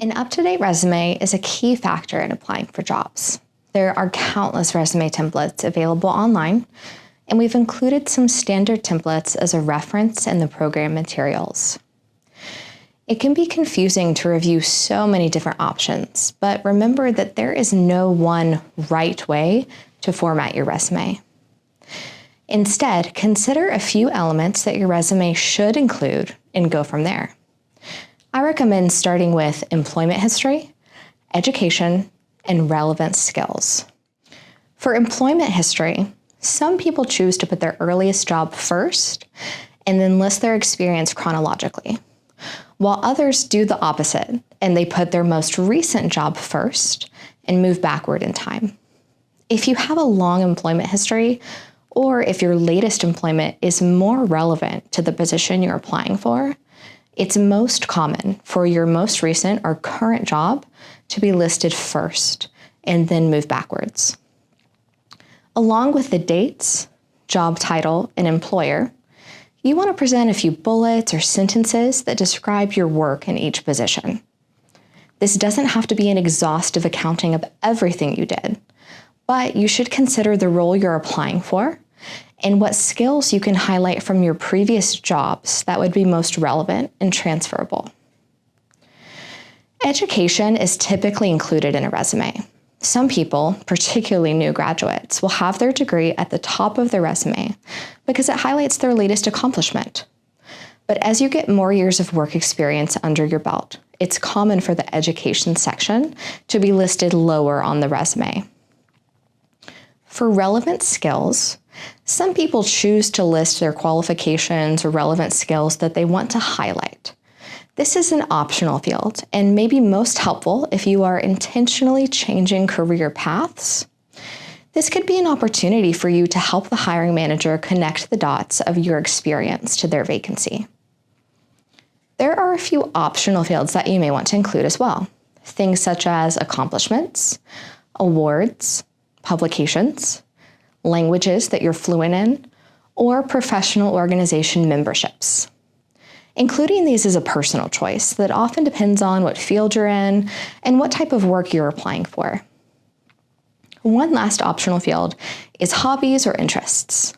An up-to-date resume is a key factor in applying for jobs. There are countless resume templates available online, and we've included some standard templates as a reference in the program materials. It can be confusing to review so many different options, but remember that there is no one right way to format your resume. Instead, consider a few elements that your resume should include and go from there. I recommend starting with employment history, education, and relevant skills. For employment history, some people choose to put their earliest job first and then list their experience chronologically, while others do the opposite and they put their most recent job first and move backward in time. If you have a long employment history, or if your latest employment is more relevant to the position you're applying for, it's most common for your most recent or current job to be listed first and then move backwards. Along with the dates, job title, and employer, you want to present a few bullets or sentences that describe your work in each position. This doesn't have to be an exhaustive accounting of everything you did, but you should consider the role you're applying for and what skills you can highlight from your previous jobs that would be most relevant and transferable. Education is typically included in a resume. Some people, particularly new graduates, will have their degree at the top of their resume because it highlights their latest accomplishment. But as you get more years of work experience under your belt, it's common for the education section to be listed lower on the resume. For relevant skills, some people choose to list their qualifications or relevant skills that they want to highlight. This is an optional field and may be most helpful if you are intentionally changing career paths. This could be an opportunity for you to help the hiring manager connect the dots of your experience to their vacancy. There are a few optional fields that you may want to include as well. Things such as accomplishments, awards, publications, languages that you're fluent in, or professional organization memberships. Including these is a personal choice that often depends on what field you're in and what type of work you're applying for. One last optional field is hobbies or interests.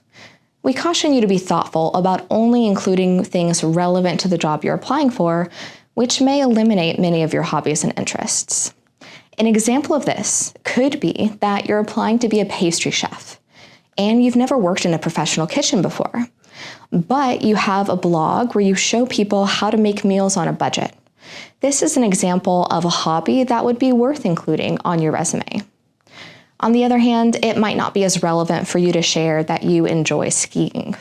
We caution you to be thoughtful about only including things relevant to the job you're applying for, which may eliminate many of your hobbies and interests. An example of this could be that you're applying to be a pastry chef, and you've never worked in a professional kitchen before, but you have a blog where you show people how to make meals on a budget. This is an example of a hobby that would be worth including on your resume. On the other hand, it might not be as relevant for you to share that you enjoy skiing.